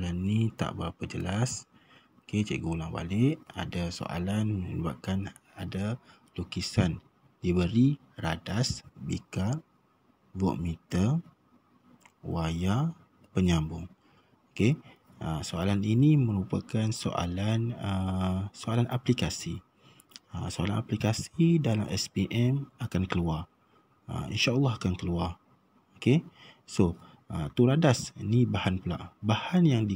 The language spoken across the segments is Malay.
soalan ni tak berapa jelas. Okey, cikgu ulang balik. Ada soalan menyebabkan ada lukisan. Diberi radas, bika, voltmeter, wayar, penyambung. Okey. Soalan ini merupakan soalan aplikasi. Soalan aplikasi dalam SPM akan keluar. InsyaAllah akan keluar. Okey. So, tu radas. Ini bahan pula. Bahan yang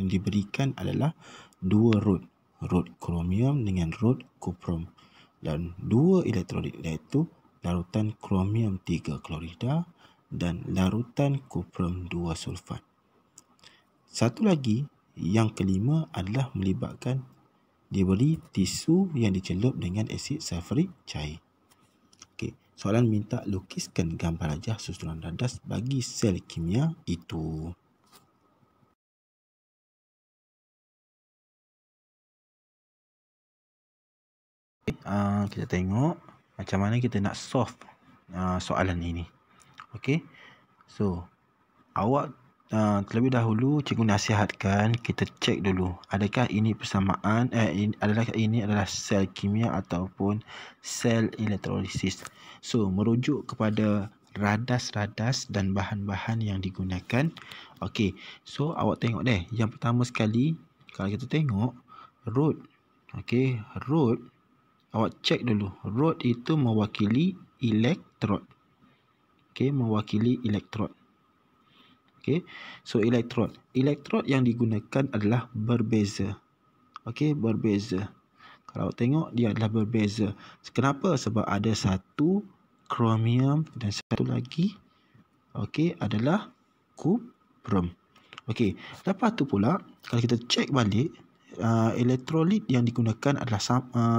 diberikan adalah dua rod. Rod kromium dengan rod kuprum. Dan dua elektrolit, iaitu larutan kromium 3 klorida dan larutan kuprum 2 sulfat. Satu lagi, yang kelima adalah melibatkan diberi tisu yang dicelup dengan asid sulfurik cair. Okey, soalan minta lukiskan gambar rajah susunan radas bagi sel kimia itu. Kita tengok macam mana kita nak solve soalan ini. Okey. So, awak terlebih dahulu cikgu nasihatkan kita cek dulu adakah ini persamaan ini adalah sel kimia ataupun sel elektrolisis. So, merujuk kepada radas-radas dan bahan-bahan yang digunakan. Okey. So, awak tengok deh. Yang pertama sekali, kalau kita tengok rod. Okey, rod awak cek dulu. Rod itu mewakili elektrod. Okey, mewakili elektrod. Okey. So, elektrod yang digunakan adalah berbeza. Okey, berbeza. Kalau tengok dia adalah berbeza. Kenapa? Sebab ada satu kromium dan satu lagi adalah kuprum. Okey. Lepas tu pula kalau kita cek balik elektrolit yang digunakan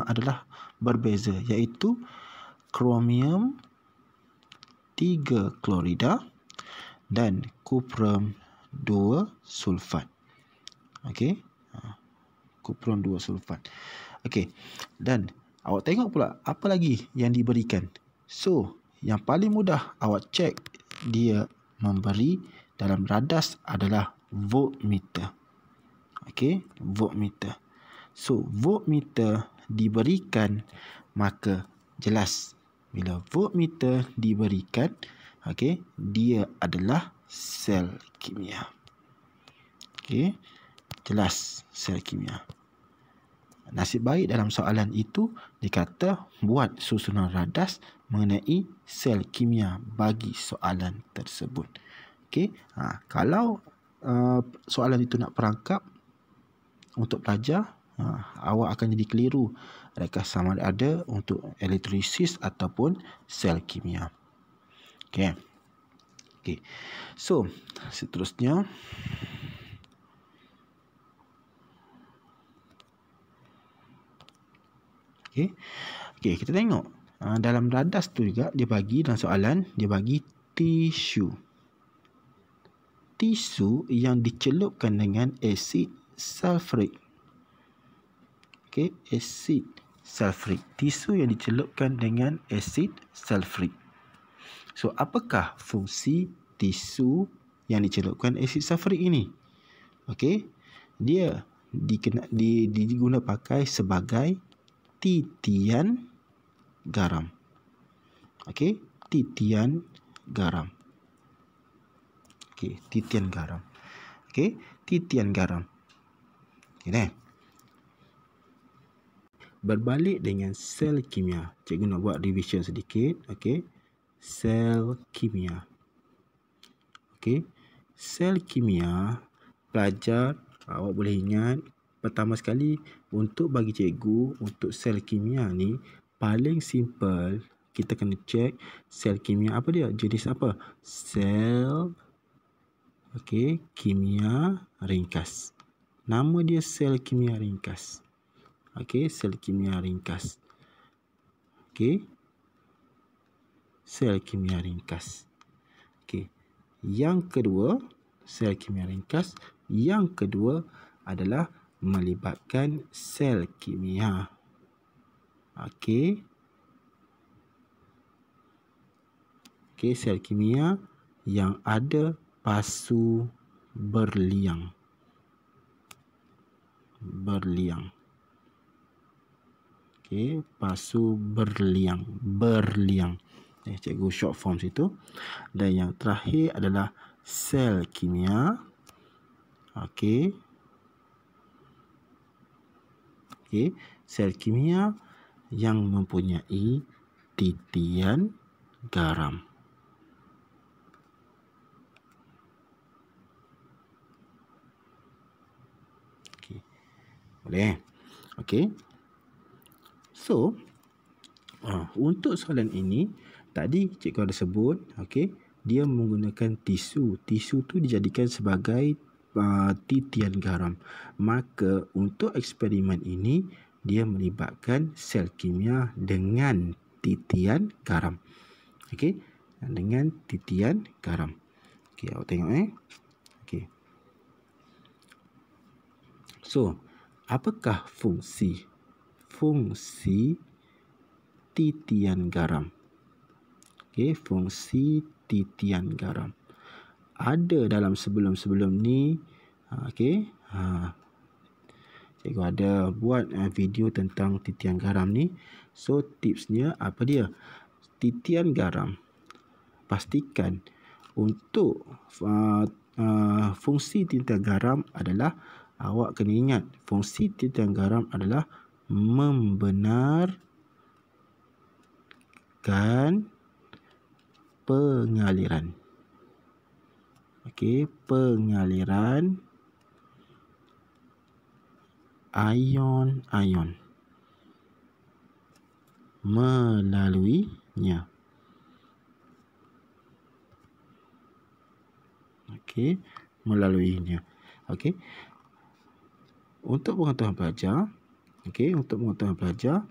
adalah berbeza, iaitu kromium 3 klorida dan kuprum 2 sulfat. Okey. Kuprum 2 sulfat. Okey. Dan awak tengok pula apa lagi yang diberikan. So, yang paling mudah awak cek dia memberi dalam radas adalah voltmeter. Okey, voltmeter. So, voltmeter diberikan, maka jelas bila voltmeter diberikan, okey, dia adalah sel kimia. Okey, jelas sel kimia. Nasib baik dalam soalan itu dikata buat susunan radas mengenai sel kimia bagi soalan tersebut. Okey, kalau soalan itu nak perangkap untuk pelajar, awak akan jadi keliru. Adakah sama ada untuk elektrolisis ataupun sel kimia. Okey. Okey. So, seterusnya okey. Okey, kita tengok dalam radas tu juga dia bagi dalam soalan, dia bagi tisu. Tisu yang dicelupkan dengan asid sulfurik. Okey, asid sulfurik. Tisu yang dicelupkan dengan asid sulfurik. So, apakah fungsi tisu yang dicelupkan asid sulfurik ini? Okey, dia diguna pakai sebagai titian garam. Okey, titian garam. Okey, titian garam. Okey, titian garam. Okey, berbalik dengan sel kimia. Cikgu nak buat revision sedikit. Okey, sel kimia. Okey, sel kimia, pelajar awak boleh ingat pertama sekali untuk bagi cikgu untuk sel kimia ni paling simple kita kena cek sel kimia apa dia, jenis apa? Sel kimia ringkas. Nama dia sel kimia ringkas. Okey, sel kimia ringkas. Okey, sel kimia ringkas. Okey, yang kedua, sel kimia ringkas. Yang kedua adalah melibatkan sel kimia. Okey. Okey, sel kimia yang ada pasu berliang. berliang. Okey, pasu berliang, berliang. Cikgu short form situ. Dan yang terakhir adalah sel kimia. Okey. Okey, sel kimia yang mempunyai titian garam. Okey. Boleh. Okey. So, untuk soalan ini tadi cikgu ada sebut, okey, dia menggunakan tisu. Tisu tu dijadikan sebagai titian garam. Maka untuk eksperimen ini dia melibatkan sel kimia dengan titian garam. Okey, dengan titian garam. Okey, awak tengok Okey. So, apakah fungsi titian garam? Okey, fungsi titian garam. Ada dalam sebelum-sebelum ni, okey. Cikgu ada buat video tentang titian garam ni. So, tipsnya apa dia? Titian garam, pastikan untuk fungsi titian garam adalah, awak kena ingat, fungsi titian garam adalah membenarkan pengaliran. Okey, pengaliran ion-ion melaluinya. Okey, melaluinya. Okey. Untuk pengetahuan pelajar,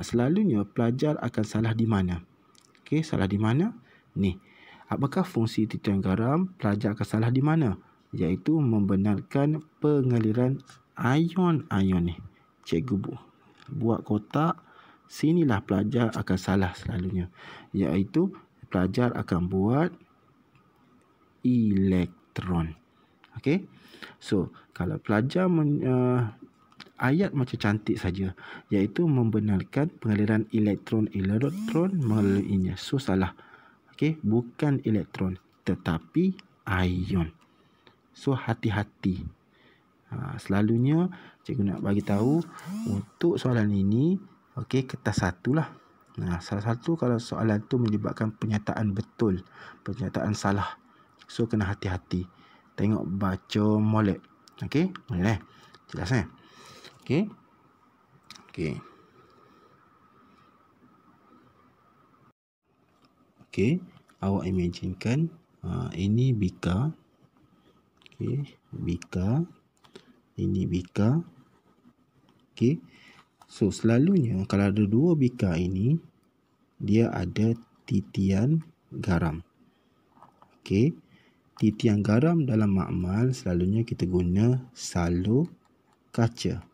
selalunya pelajar akan salah di mana? Okey, salah di mana? Ni. Apakah fungsi titian garam? Pelajar akan salah di mana? Iaitu membenarkan pengaliran ion-ion ni. Cikgu buat kotak. Sinilah pelajar akan salah selalunya. Iaitu pelajar akan buat elektron. Okey. So, kalau pelajar ayat macam cantik saja, iaitu membenarkan pengaliran elektron melaluinya. So, salah. Okey, bukan elektron tetapi ion. So, hati-hati. Selalunya cikgu nak bagi tahu untuk soalan ini, okey, kertas satu lah. Salah satu kalau soalan tu melibatkan pernyataan betul, pernyataan salah. So, kena hati-hati. Tengok baca molek. Okey, boleh. Jelas Okey. Okey. Okey, awak imaginekan ini bika. Okey, bika. Ini bika. Okey. So, selalunya kalau ada dua bika ini, dia ada titian garam. Okey. Titian garam dalam makmal selalunya kita guna salo kaca.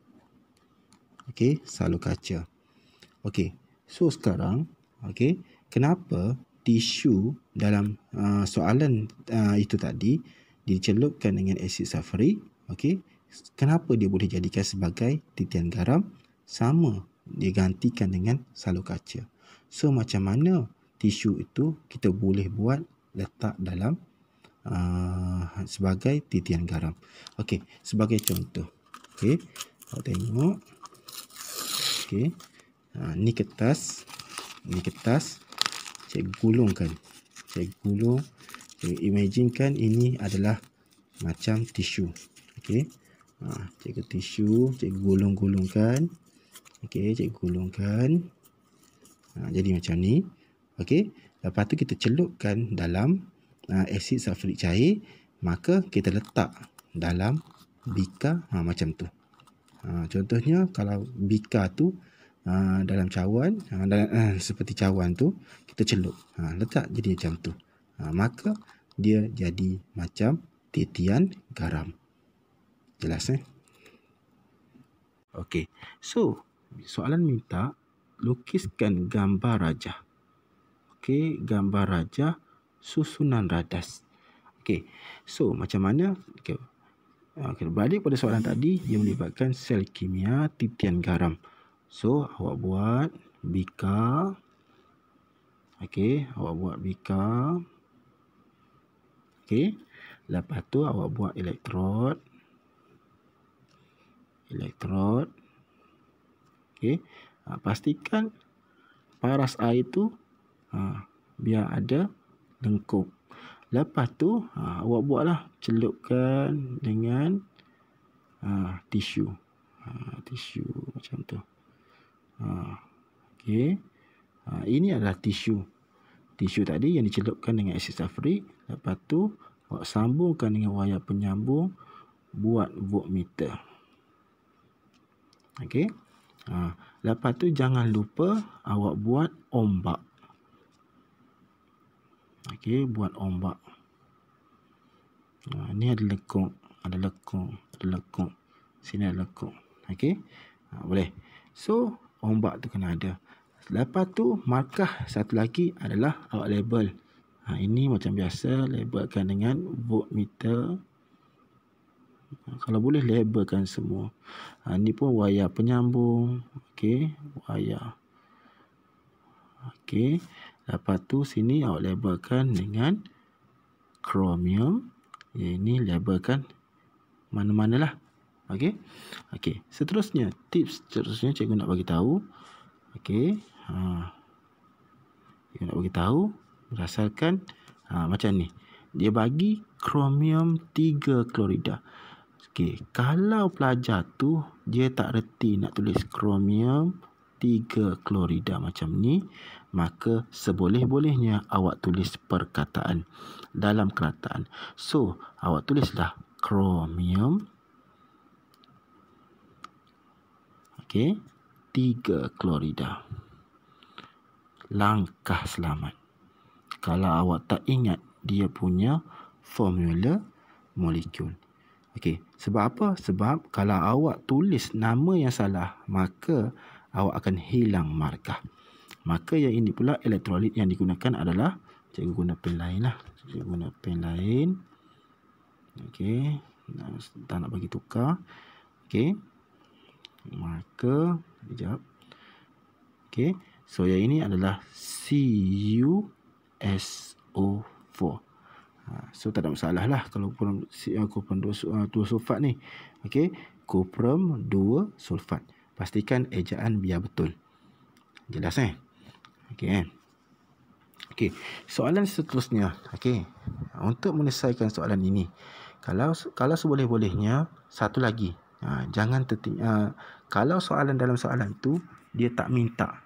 Okey, salo kaca. Okey. So, sekarang, okey, kenapa tisu dalam soalan itu tadi dicelupkan dengan asid sulfurik? Okey, kenapa dia boleh jadikan sebagai titian garam? Sama, digantikan dengan salo kaca. So, macam mana tisu itu kita boleh buat letak dalam sebagai titian garam? Okey, sebagai contoh. Okey, awak tengok. Okey, ni kertas. Cikgu gulungkan. Cikgu imaginekan ini adalah macam tisu. Okey. Cikgu tisu, cikgu gulung-gulungkan. Okey, cikgu gulungkan. Jadi macam ni. Okey. Lepas tu kita celupkan dalam asid sulfurik cair, maka kita letak dalam bika macam tu. Contohnya kalau bika tu dalam cawan, seperti cawan tu kita celup, letak jadi macam tu, maka dia jadi macam titian garam. Jelas Okey. So, soalan minta lukiskan gambar rajah. Okey, gambar rajah susunan radas. Okey. So, macam mana? Okay. Okay, berbalik pada soalan tadi, dia melibatkan sel kimia titian garam. So, awak buat bika. Okey, awak buat bika. Okey. Lepas tu awak buat elektrod. Okey. Pastikan paras air tu biar ada lengkup. Lepas tu awak buatlah, celupkan dengan tisu. Tisu macam tu. Okey. Ini adalah tisu. Tisu tadi yang dicelupkan dengan asid sulfurik. Lepas tu awak sambungkan dengan wayar penyambung, buat voltmeter. Okey. Lepas tu jangan lupa awak buat ombak. Okey, buat ombak. Ni ada lekuk, ada lekuk. Sini ada lekuk. Okey. Boleh. So, ombak tu kena ada. Lepas tu, markah satu lagi adalah awak label. Ini macam biasa, labelkan dengan voltmeter. Kalau boleh, labelkan semua. Ni pun wayar penyambung. Okey, wayar. Okey. Lepas tu, sini awak labelkan dengan kromium. Ini labelkan mana-manalah. Okey. Okey. Seterusnya, tips seterusnya cikgu nak bagi tahu. Okey. Cikgu nak bagi tahu berdasarkan macam ni. Dia bagi kromium 3 klorida. Okey, kalau pelajar tu dia tak reti nak tulis kromium 3 klorida macam ni, maka seboleh-bolehnya awak tulis perkataan dalam kerataan. So, awak tulislah kromium 3 klorida. Langkah selamat. Kalau awak tak ingat dia punya formula molekul. Okey, sebab apa? Sebab kalau awak tulis nama yang salah, maka awak akan hilang markah. Maka yang ini pula elektrolit yang digunakan adalah, cikgu guna pen lain lah. Cikgu guna pen lain. Okey, tak nak bagi tukar. Okey. Maka, sekejap. Okey, so yang ini adalah CuSO4. So tak ada masalah lah kalau kuprum 2 sulfat ni. Okey, kuprum 2 sulfat. Pastikan ejaan biar betul. Jelas Okey Okey, soalan seterusnya. Okey, untuk menyelesaikan soalan ini, kalau seboleh-bolehnya satu lagi. Jangan kalau soalan dalam soalan tu dia tak minta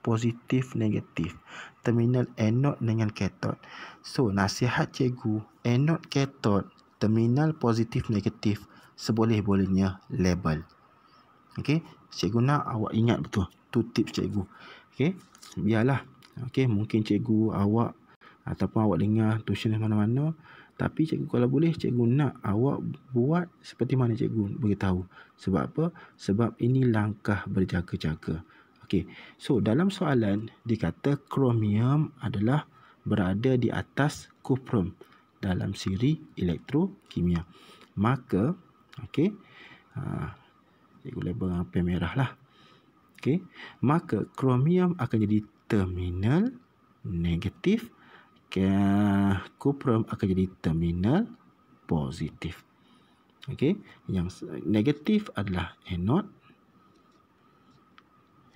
positif negatif, terminal anode dengan katod. So, nasihat cikgu, anode katod, terminal positif negatif, seboleh-bolehnya label. Okey, cikgu nak awak ingat betul. Tu tips cikgu. Okey, biarlah. Okey, mungkin cikgu awak ataupun awak dengar tuition mana-mana, tapi cikgu kalau boleh, cikgu nak awak buat seperti mana cikgu beritahu. Sebab apa? Sebab ini langkah berjaga-jaga. Okey, so dalam soalan dikata kromium adalah berada di atas kuprum dalam siri elektrokimia. Maka, okey, cikgu label dengan pen merah lah. Okey, maka kromium akan jadi terminal negatif, kuprum akan jadi terminal positif. Okey, yang negatif adalah anode.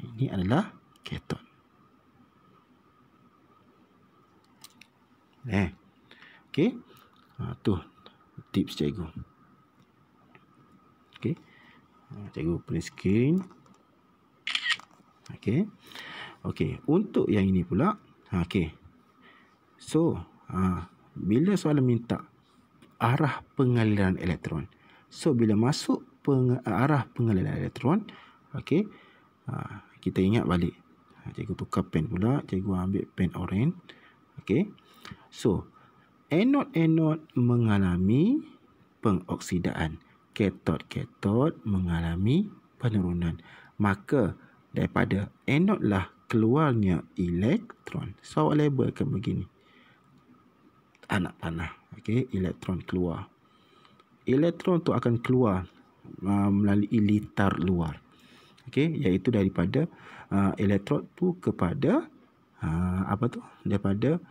Ini adalah katod. Okey. Tu tips cikgu. Okey. Cikgu print screen. Okey. Okey, untuk yang ini pula. Okey. So, bila soalan minta arah pengaliran elektron. So, bila masuk arah pengaliran elektron, okey, kita ingat balik. Cikgu tukar pen pula. Cikgu ambil pen oren. Okey. So, anode mengalami pengoksidaan. Katod mengalami penurunan. Maka, daripada anode lah keluarnya elektron. So, awak labelkan begini. Anak panah. Okey, elektron keluar. elektron tu akan keluar melalui litar luar. Okey, iaitu daripada elektrod tu kepada daripada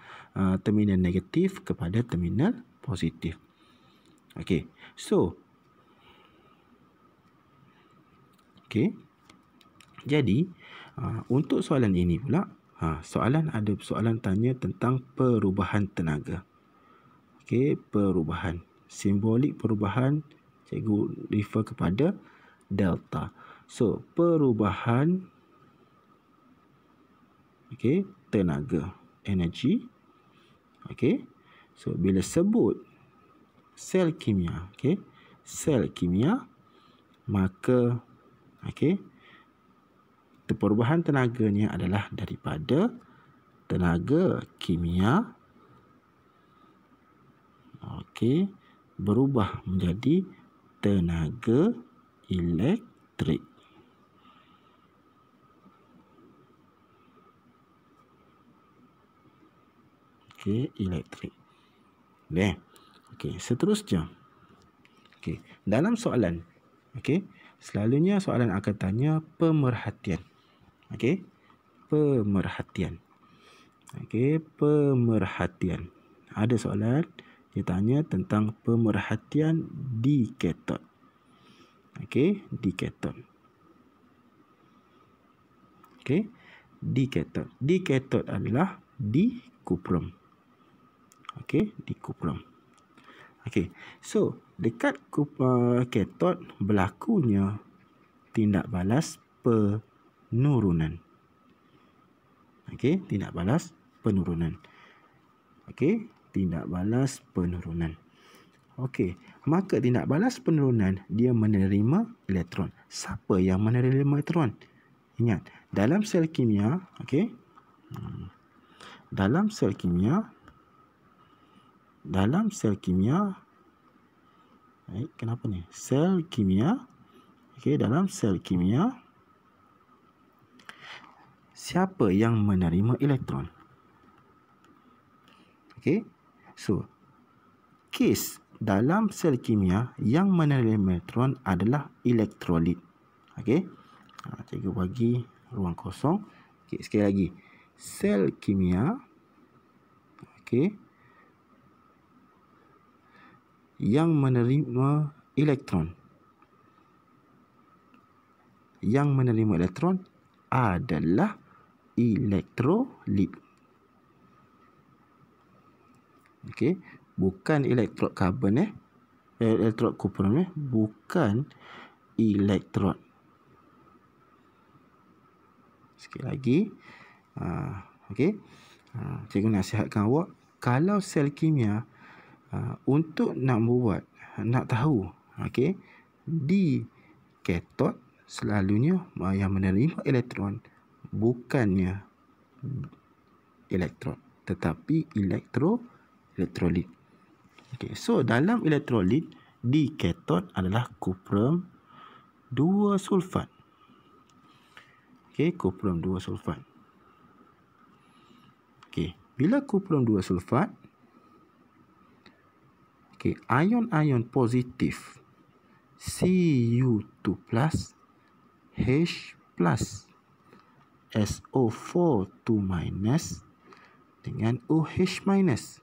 terminal negatif kepada terminal positif. Okey. So, okey. Jadi, untuk soalan ini pula, ada soalan tanya tentang perubahan tenaga. Okey, perubahan. Simbolik perubahan cikgu refer kepada delta. So, perubahan tenaga, energy. Okey. So, bila sebut sel kimia, sel kimia, maka perubahan tenaganya adalah daripada tenaga kimia berubah menjadi tenaga elektrik. Elektrik. Seterusnya. Dalam soalan, selalunya soalan akan tanya pemerhatian. Pemerhatian. Pemerhatian. Ada soalan dia tanya tentang pemerhatian di katod. Di katod. Di katod. Di katod adalah di kuprum. Di kuprum. So, dekat katod berlakunya tindak balas penurunan. Tindak balas penurunan. Tindak balas penurunan. Maka tindak balas penurunan dia menerima elektron. Siapa yang menerima elektron? Ingat, dalam sel kimia, dalam sel kimia, kenapa ni? Sel kimia, dalam sel kimia, siapa yang menerima elektron? So, kes dalam sel kimia yang menerima elektron adalah elektrolit. Cikgu bagi ruang kosong. Sekali lagi. Sel kimia yang menerima elektron. Yang menerima elektron adalah elektrolit. Bukan elektrod karbon elektrod kuprum bukan elektrod. Sekali lagi. Cikgu nasihatkan awak, kalau sel kimia untuk nak tahu di katod selalunya yang menerima elektron bukannya elektrod tetapi elektrolit. So, dalam elektrolit di katod adalah kuprum 2 sulfat. Kuprum 2 sulfat. Bila kuprum 2 sulfat, ion-ion positif Cu2+, H+, SO4 2- dengan OH-.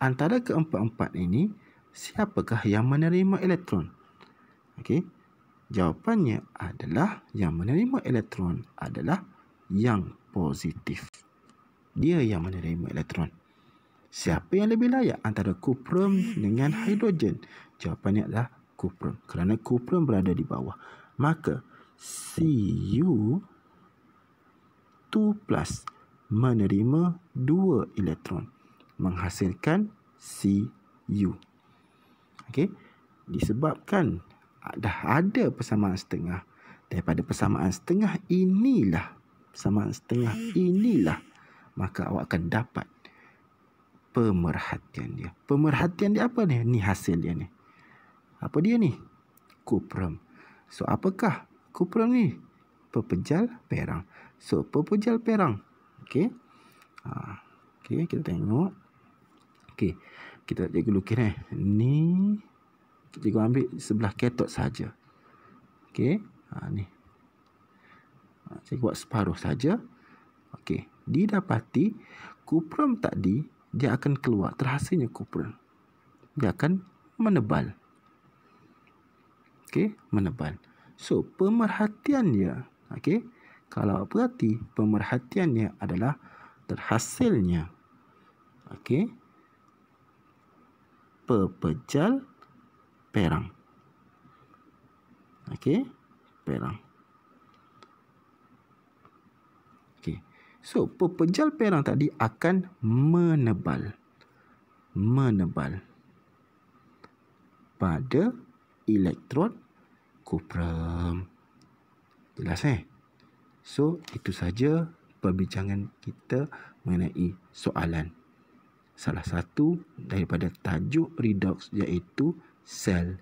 Antara keempat-empat ini, siapakah yang menerima elektron? Jawapannya adalah yang menerima elektron adalah yang positif. Dia yang menerima elektron. Siapa yang lebih layak antara kuprum dengan hidrogen? Jawapannya adalah kuprum. Kerana kuprum berada di bawah. Maka Cu2+ menerima 2 elektron. Menghasilkan Cu. Disebabkan dah ada persamaan setengah. Daripada persamaan setengah inilah, maka awak akan dapat pemerhatian dia. Pemerhatian dia apa ni? Ni hasil dia ni. Apa dia ni? Kuprum. So, apakah kuprum ni? Pepejal perang. So, pepejal perang. Kita tengok. Okey, kita cikgu lukis ni cikgu ambil sebelah katot saja. Okey, ni. Cikgu buat separuh saja. Okey, didapati kupron tadi dia akan keluar, terhasilnya kupron. Dia akan menebal. Okey, menebal. So, pemerhatiannya, okey, kalau perhati, pemerhatiannya adalah terhasilnya, okey, pepejal perang. Okey, perang. Okey. So, pepejal perang tadi akan menebal. Menebal pada elektron kupron. Jelas So, itu saja perbincangan kita mengenai soalan. Salah satu daripada tajuk redox iaitu sel